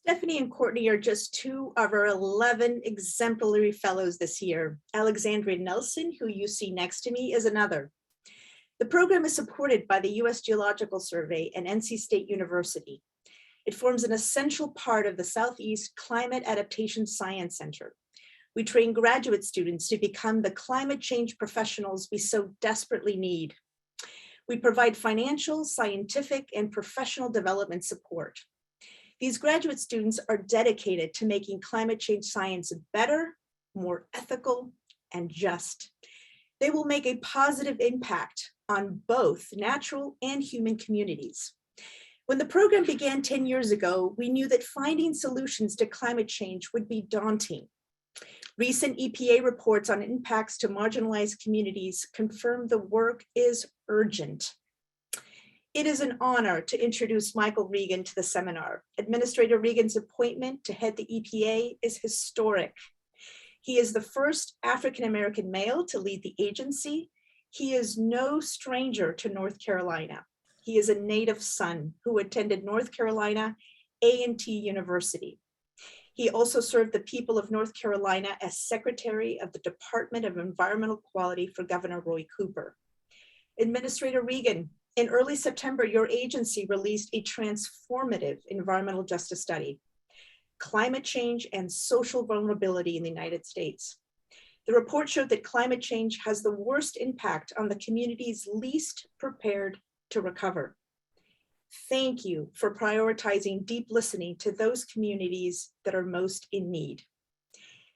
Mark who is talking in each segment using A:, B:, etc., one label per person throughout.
A: Stephanie and Courtney are just two of our 11 exemplary fellows this year. Alexandria Nelson, who you see next to me, is another. The program is supported by the U.S. Geological Survey and NC State University. It forms an essential part of the Southeast Climate Adaptation Science Center. We train graduate students to become the climate change professionals we so desperately need. We provide financial, scientific, and professional development support. These graduate students are dedicated to making climate change science better, more ethical, and just. They will make a positive impact on both natural and human communities. When the program began 10 years ago, we knew that finding solutions to climate change would be daunting. Recent EPA reports on impacts to marginalized communities confirm the work is urgent. It is an honor to introduce Michael Regan to the seminar. Administrator Regan's appointment to head the EPA is historic. He is the first African-American male to lead the agency. He is no stranger to North Carolina. He is a native son who attended North Carolina A&T University. He also served the people of North Carolina as Secretary of the Department of Environmental Quality for Governor Roy Cooper. Administrator Regan, in early September, your agency released a transformative environmental justice study, Climate Change and Social Vulnerability in the United States. The report showed that climate change has the worst impact on the communities least prepared to recover. Thank you for prioritizing deep listening to those communities that are most in need.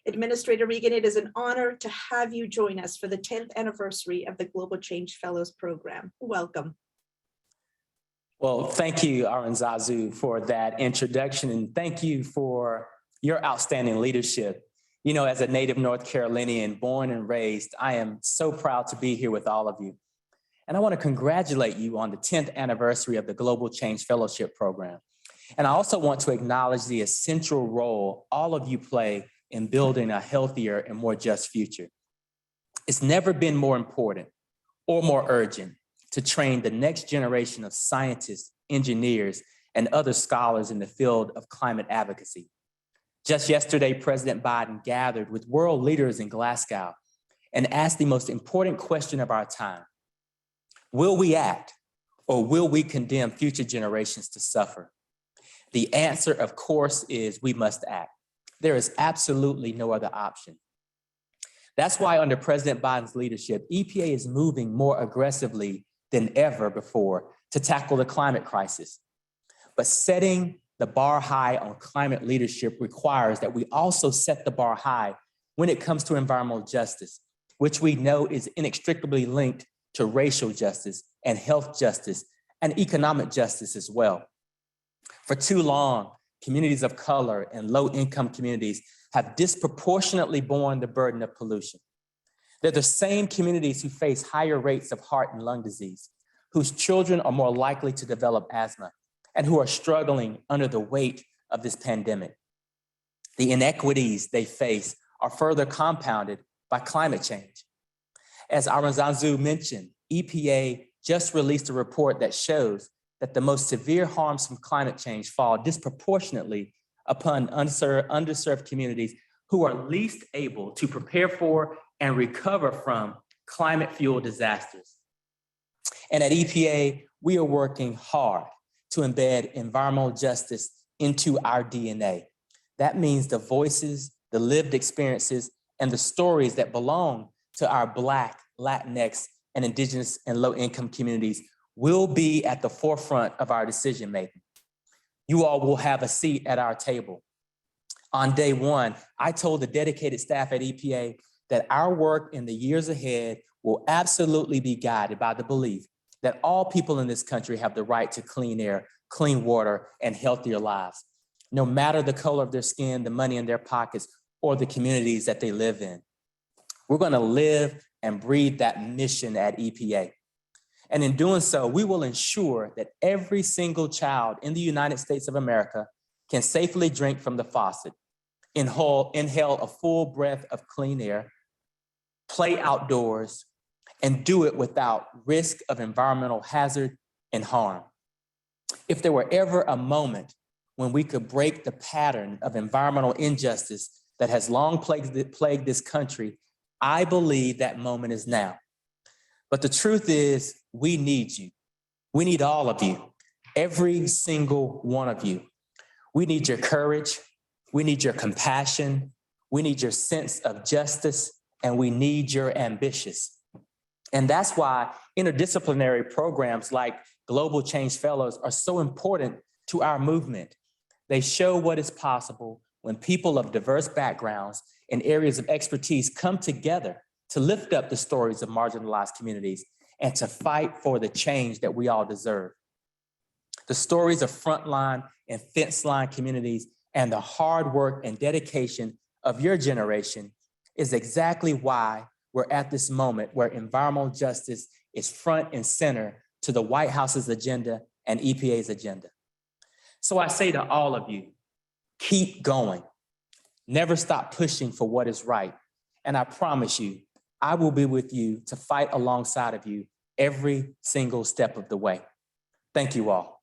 A: Administrator Regan, it is an honor to have you join us for the 10th anniversary of the Global Change Fellows Program. Welcome.
B: Well, thank you, Aranzazu, for that introduction, and thank you for your outstanding leadership. You know, as a native North Carolinian, born and raised, I am so proud to be here with all of you. And I want to congratulate you on the 10th anniversary of the Global Change Fellowship Program. And I also want to acknowledge the essential role all of you play in building a healthier and more just future. It's never been more important or more urgent to train the next generation of scientists, engineers, and other scholars in the field of climate advocacy. Just yesterday, President Biden gathered with world leaders in Glasgow and asked the most important question of our time. Will we act, or will we condemn future generations to suffer? The answer, of course, is we must act. There is absolutely no other option. That's why under President Biden's leadership, EPA is moving more aggressively than ever before to tackle the climate crisis. But setting the bar high on climate leadership requires that we also set the bar high when it comes to environmental justice, which we know is inextricably linked to racial justice and health justice and economic justice as well. For too long, communities of color and low-income communities have disproportionately borne the burden of pollution. They're the same communities who face higher rates of heart and lung disease, whose children are more likely to develop asthma, and who are struggling under the weight of this pandemic. The inequities they face are further compounded by climate change. As Aranzazu mentioned, EPA just released a report that shows that the most severe harms from climate change fall disproportionately upon underserved communities who are least able to prepare for and recover from climate-fueled disasters. And at EPA, we are working hard to embed environmental justice into our DNA. That means the voices, the lived experiences, and the stories that belong to our Black, Latinx, and Indigenous and low-income communities will be at the forefront of our decision-making. You all will have a seat at our table. On day one, I told the dedicated staff at EPA that our work in the years ahead will absolutely be guided by the belief that all people in this country have the right to clean air, clean water, and healthier lives, no matter the color of their skin, the money in their pockets, or the communities that they live in. We're going to live and breathe that mission at EPA. And in doing so, we will ensure that every single child in the United States of America can safely drink from the faucet, inhale a full breath of clean air, play outdoors, and do it without risk of environmental hazard and harm. If there were ever a moment when we could break the pattern of environmental injustice that has long plagued this country, I believe that moment is now. But the truth is, we need you. We need all of you, every single one of you. We need your courage. We need your compassion. We need your sense of justice, and we need your ambitions. And that's why interdisciplinary programs like Global Change Fellows are so important to our movement. They show what is possible when people of diverse backgrounds and areas of expertise come together to lift up the stories of marginalized communities and to fight for the change that we all deserve. The stories of frontline and fence line communities and the hard work and dedication of your generation is exactly why we're at this moment where environmental justice is front and center to the White House's agenda and EPA's agenda. So I say to all of you, keep going. Never stop pushing for what is right. And I promise you, I will be with you to fight alongside of you every single step of the way. Thank you all.